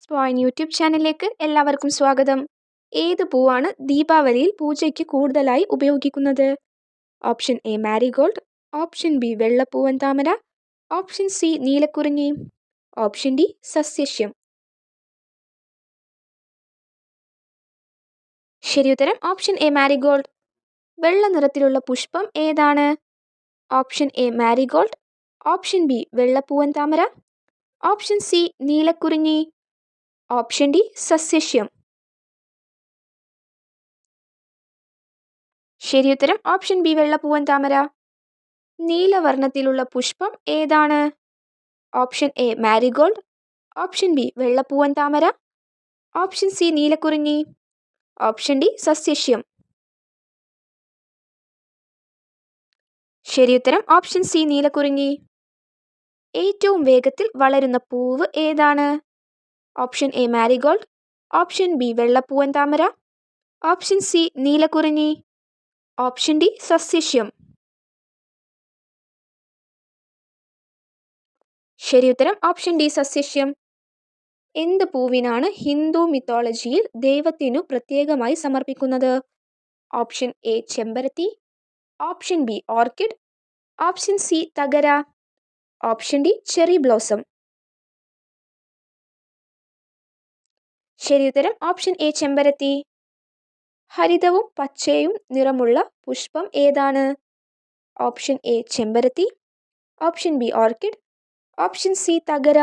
Point YouTube ചാനലിലേക്ക് എല്ലാവർക്കും സ്വാഗതം. ഏത് പൂവാണ് ദീപാവലിയിൽ പൂജയ്ക്ക് കൂടുതലായി ഉപയോഗിക്കുന്നത്? Option A marigold, option B വെള്ളപ്പൂവൻ താമര, ഓപ്ഷൻ സി നീലക്കുറിഞ്ഞി, ഓപ്ഷൻ ഡി സസ്യശ്യം. ശരിയുത്തരം ഓപ്ഷൻ എ മാരിഗോൾഡ്. വെള്ള നിറത്തിലുള്ള പുഷ്പം ഏതാണ്? Option A marigold, option B വെള്ളപ്പൂവൻ താമര, ഓപ്ഷൻ സി നീലക്കുറിഞ്ഞി, ഓപ്ഷൻ ഡി സസ്യശ്യം. ശരിയുത്തരം ഓപ്ഷൻ ബി വെള്ളപ്പൂവൻ താമര. നീലവർണ്ണത്തിലുള്ള പുഷ്പം ഏതാണ്? Option A marigold, option B വെള്ളപ്പൂവൻ താമര, ഓപ്ഷൻ സി നീലക്കുറിഞ്ഞി, ഓപ്ഷൻ ഡി സസ്യശ്യം. ശരിയുത്തരം ഓപ്ഷൻ സി നീലക്കുറിഞ്ഞി. ഏറ്റവും വേഗത്തിൽ വളരുന്ന പൂവ് ഏതാണ്? Option A marigold, option B വെള്ളപ്പൂവൻ താമര, ഓപ്ഷൻ സി നീലക്കുറിഞ്ഞി, ഓപ്ഷൻ ഡി സസ്യശ്യം. ശരിയുത്തരം ഓപ്ഷൻ ഡി സസ്യശ്യം. എന്ത് പൂവിനാണ് ഹിന്ദു മിത്തോളജിയിൽ ദൈവത്തിനു പ്രത്യേകമായി സമർപ്പിക്കുന്നത്? ഓപ്ഷൻ എ ചെമ്പരത്തി, option B orchid, option C തകര, ഓപ്ഷൻ ഡി ചെറി ബ്ലോസം. ശരിയുത്തരം ഓപ്ഷൻ എ ചെമ്പരത്തി. ഹരിതവും പച്ചയും നിറമുള്ള പുഷ്പം ഏതാണ്? ഓപ്ഷൻ എ ചെമ്പരത്തി, option B orchid, option C തകര,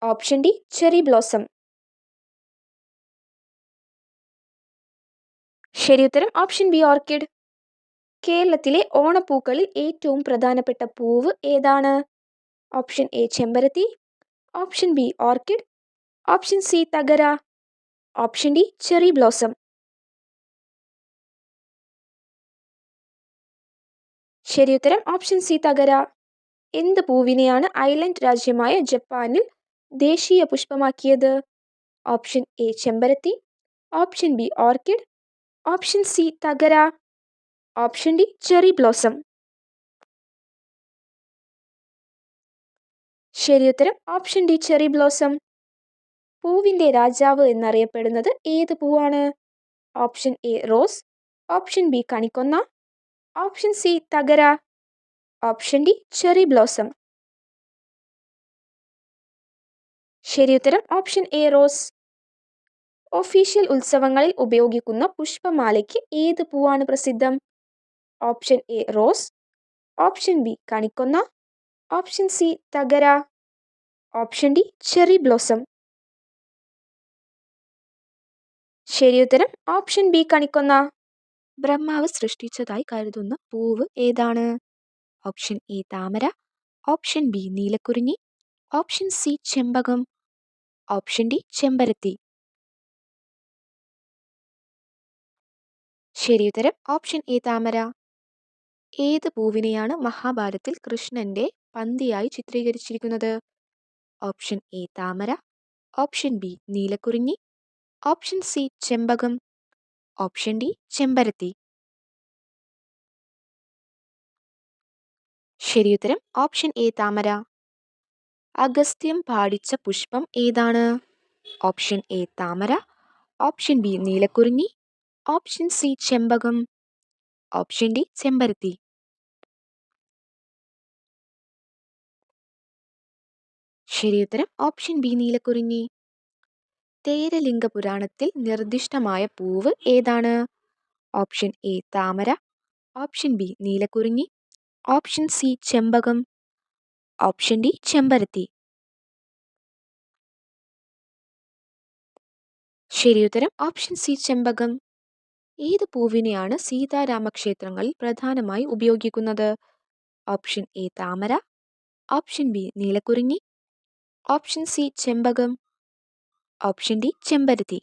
ഓപ്ഷൻ ഡി ചെറി ബ്ലോസം. ശരിയുത്തരം ഓപ്ഷൻ ബി ഓർക്കിഡ്. കേരളത്തിലെ ഓണപ്പൂക്കളിൽ ഏറ്റവും പ്രധാനപ്പെട്ട പൂവ് ഏതാണ്? ഓപ്ഷൻ എ ചെമ്പരത്തി, option B orchid, option C തകര, ഓപ്ഷൻ ഡി ചെറി ബ്ലോസം. ശരിയുത്തരം ഓപ്ഷൻ സി തകര. എന്ത് പൂവിനെയാണ് ഐലൻഡ് രാജ്യമായ ജപ്പാനിൽ ദേശീയ പുഷ്പമാക്കിയത്? ഓപ്ഷൻ എ ചെമ്പരത്തി, option B orchid, option C തകര, ഓപ്ഷൻ ഡി ചെറി ബ്ലോസം. ശരിയുത്തരം ഓപ്ഷൻ ഡി ചെറി ബ്ലോസം. പൂവിൻ്റെ രാജാവ് എന്നറിയപ്പെടുന്നത് ഏത് പൂവാണ്? Option A rose, option B കണിക്കൊന്ന, ഓപ്ഷൻ സി തകര, ഓപ്ഷൻ ഡി ചെറി ബ്ലോസം. ശരിയുത്തരം ഓപ്ഷൻ എ റോസ്. ഒഫീഷ്യൽ ഉത്സവങ്ങളിൽ ഉപയോഗിക്കുന്ന പുഷ്പമാലയ്ക്ക് ഏത് പൂവാണ് പ്രസിദ്ധം? Option A rose, option B കണിക്കൊന്ന, ഓപ്ഷൻ സി തകര, ഓപ്ഷൻ ഡി ചെറി ബ്ലോസം. ശരിയുത്തരം ഓപ്ഷൻ ബി കണിക്കൊന്ന. ബ്രഹ്മാവ് സൃഷ്ടിച്ചതായി കരുതുന്ന പൂവ് ഏതാണ്? ഓപ്ഷൻ എ താമര, ഓപ്ഷൻ ബി നീലക്കുറിഞ്ഞി, ഓപ്ഷൻ സി ചെമ്പകം, ഓപ്ഷൻ ഡി ചെമ്പരത്തി. ശരിയുത്തരം ഓപ്ഷൻ എ താമര. ഏത് പൂവിനെയാണ് മഹാഭാരതത്തിൽ കൃഷ്ണന്റെ പന്തിയായി ചിത്രീകരിച്ചിരിക്കുന്നത്? ഓപ്ഷൻ എ താമര, ഓപ്ഷൻ ബി നീലക്കുറിഞ്ഞി, ഓപ്ഷൻ സി ചെമ്പകം, ഓപ്ഷൻ ഡി ചെമ്പരത്തി. ശരിയുത്തരം ഓപ്ഷൻ എ താമര. അഗസ്ത്യം പാടിച്ച പുഷ്പം ഏതാണ്? ഓപ്ഷൻ എ താമര, ഓപ്ഷൻ ബി നീലക്കുറിഞ്ഞി, ഓപ്ഷൻ സി ചെമ്പകം, ഓപ്ഷൻ ഡി ചെമ്പരത്തി. ശരിയുത്തരം ഓപ്ഷൻ ബി നീലക്കുറിഞ്ഞി. തേരലിംഗ പുരാണത്തിൽ നിർദ്ദിഷ്ടമായ പൂവ് ഏതാണ്? ഓപ്ഷൻ എ താമര, ഓപ്ഷൻ ബി നീലക്കുറിഞ്ഞി, ഓപ്ഷൻ സി ചെമ്പകം, ഓപ്ഷൻ ഡി ചെമ്പരത്തി. ശരിയുത്തരം ഓപ്ഷൻ സി ചെമ്പകം. ഏത് പൂവിനെയാണ് സീതാരാമക്ഷേത്രങ്ങളിൽ പ്രധാനമായി ഉപയോഗിക്കുന്നത്? ഓപ്ഷൻ എ താമര, ഓപ്ഷൻ ബി നീലക്കുറിഞ്ഞി, ഓപ്ഷൻ സി ചെമ്പകം, ഓപ്ഷൻ ഡി ചെമ്പരത്തി.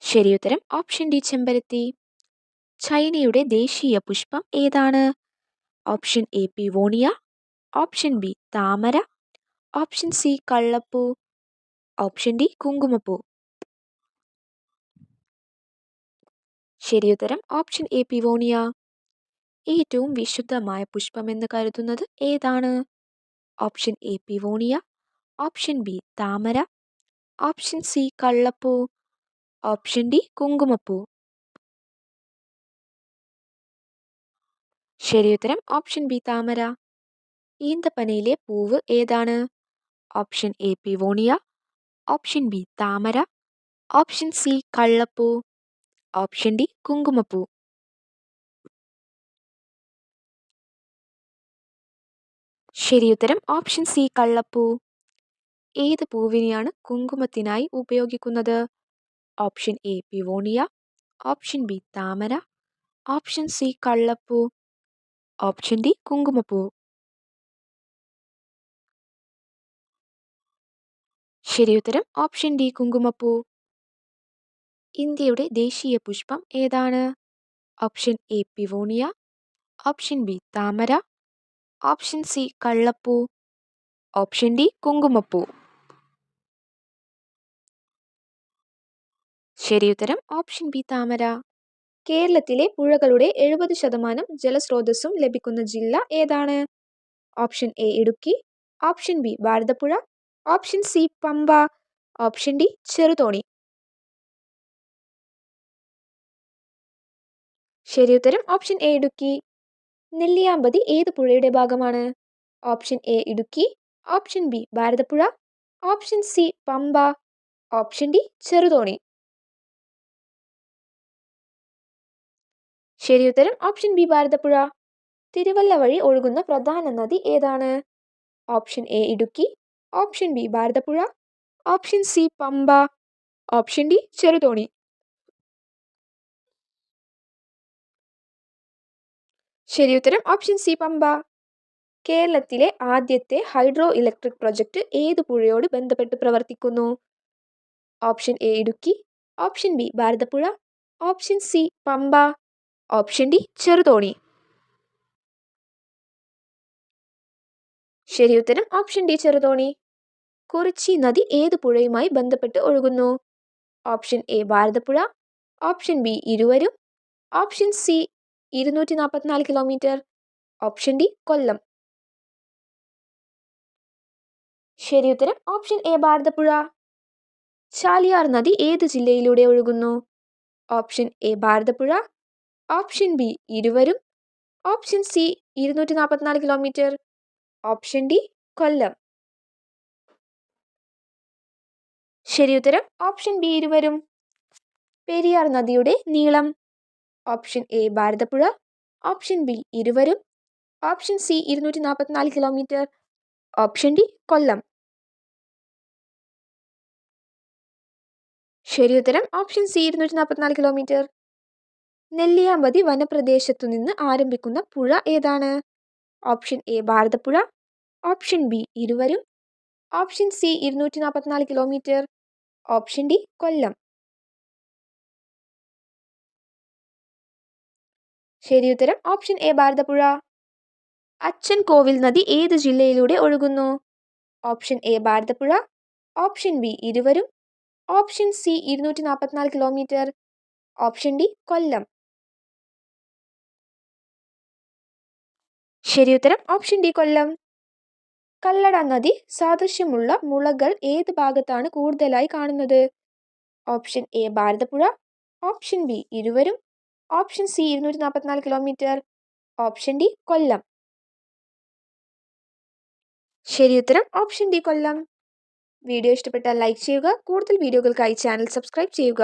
ശരിയുത്തരം ഓപ്ഷൻ ഡി ചെമ്പരത്തി. ചൈനയുടെ ദേശീയ പുഷ്പം ഏതാണ്? ഓപ്ഷൻ എ പിവോണിയ, ഓപ്ഷൻ ബി താമര, ഓപ്ഷൻ സി കള്ളപ്പൂ, ഓപ്ഷൻ ഡി കുങ്കുമപ്പൂ. ശരിയുത്തരം ഓപ്ഷൻ എ പിവോണിയ. ഏറ്റവും വിശുദ്ധമായ പുഷ്പമെന്ന് കരുതുന്നത് ഏതാണ്? ഓപ്ഷൻ എ പിവോണിയ, ഓപ്ഷൻ ബി താമര, ഓപ്ഷൻ സി കള്ളപ്പൂ, ഓപ്ഷൻ ഡി കുങ്കുമപ്പൂ. ശരിയുത്തരം ഓപ്ഷൻ ബി താമര. ഈന്തപ്പനയിലെ പൂവ് ഏതാണ്? ഓപ്ഷൻ എ പിവോണിയ, ഓപ്ഷൻ ബി താമര, ഓപ്ഷൻ സി കള്ളപ്പൂ, ഓപ്ഷൻ ഡി കുങ്കുമപ്പൂ. ശരിയുത്തരം ഓപ്ഷൻ സി കള്ളപ്പൂ. ഏത് പൂവിനെയാണ് കുങ്കുമത്തിനായി ഉപയോഗിക്കുന്നത്? ഓപ്ഷൻ എ പിവോണിയ, ഓപ്ഷൻ ബി താമര, ഓപ്ഷൻ സി കള്ളപ്പൂ, ഓപ്ഷൻ ഡി കുങ്കുമപ്പൂ. ശരിയുത്തരം ഓപ്ഷൻ ഡി കുങ്കുമപ്പൂ. ഇന്ത്യയുടെ ദേശീയ പുഷ്പം ഏതാണ്? ഓപ്ഷൻ എ പിവോണിയ, ഓപ്ഷൻ ബി താമര, ഓപ്ഷൻ സി കള്ളപ്പൂ, ഓപ്ഷൻ ഡി കുങ്കുമപ്പൂ. ശരിയുത്തരം ഓപ്ഷൻ ബി താമര. കേരളത്തിലെ പുഴകളുടെ 70% ജലസ്രോതസ്സും ലഭിക്കുന്ന ജില്ല ഏതാണ്? Option A Idukki, option B Bharathapuzha, option C Pamba, option D Cheruthoni. ശരിയുത്തരം ഓപ്ഷൻ എ ഇടുക്കി. നെല്ലിയാമ്പതി ഏത് പുഴയുടെ ഭാഗമാണ്? Option A Idukki, option B Bharathapuzha, option C Pamba, option D Cheruthoni. ശരിയുത്തരം ഓപ്ഷൻ ബി ഭാരതപ്പുഴ. തിരുവല്ല വഴി ഒഴുകുന്ന പ്രധാന നദി ഏതാണ്? Option A Idukki, option B Bharathapuzha, option C Pamba, option D Cheruthoni. ശരിയുത്തരം ഓപ്ഷൻ സി പമ്പ. കേരളത്തിലെ ആദ്യത്തെ ഹൈഡ്രോ ഇലക്ട്രിക് പ്രൊജക്ട് ഏത് പുഴയോട് ബന്ധപ്പെട്ട് പ്രവർത്തിക്കുന്നു? Option A Idukki, option B Bharathapuzha, option C Pamba, option D Cheruthoni. ശരിയുത്തരം ഓപ്ഷൻ ഡി ചെറുതോണി. കുറിച്ചി നദി ഏത് പുഴയുമായി ബന്ധപ്പെട്ട് ഒഴുകുന്നു? Option A Bharathapuzha, option B ഇരുവരും, option C 244 kilometre, option D Kollam. ശരിയുത്തരം ഓപ്ഷൻ എ ഭാരതപ്പുഴ. ചാലിയാർ നദി ഏത് ജില്ലയിലൂടെ ഒഴുകുന്നു? Option A Bharathapuzha, option B ഇരുവരും, option C 244 kilometre, option D Kollam. ശരിയുത്തരം ഓപ്ഷൻ ബി ഇരുവരും. പെരിയാർ നദിയുടെ നീളം? Option A Bharathapuzha, option B ഇരുവരും, option C 244 kilometre, option D Kollam. ശരിയുത്തരം ഓപ്ഷൻ സി 244 കിലോമീറ്റർ. നെല്ലിയാമ്പതി വനപ്രദേശത്തു നിന്ന് ആരംഭിക്കുന്ന പുഴ ഏതാണ്? Option A Bharathapuzha, option B ഇരുവരും, option C 244 kilometre, option D Kollam. ശരിയുത്തരം ഓപ്ഷൻ എ ഭാരതപ്പുഴ. അച്ചൻ കോവിൽ നദി ഏത് ജില്ലയിലൂടെ ഒഴുകുന്നു? Option A Bharathapuzha, option B ഇരുവരും, option C 244 kilometre, option D Kollam. ശരിയുത്തരം ഓപ്ഷൻ ഡി കൊല്ലം. കല്ലട നദി സാദൃശ്യമുള്ള മുളകൾ ഏത് ഭാഗത്താണ് കൂടുതലായി കാണുന്നത്? Option A Bharathapuzha, option B ഇരുവരും, option C 244 kilometre, option D Kollam. ശരിയുത്തരം ഓപ്ഷൻ ഡി കൊല്ലം. വീഡിയോ ഇഷ്ടപ്പെട്ടാൽ ലൈക്ക് ചെയ്യുക. കൂടുതൽ വീഡിയോകൾക്കായി ചാനൽ സബ്സ്ക്രൈബ് ചെയ്യുക.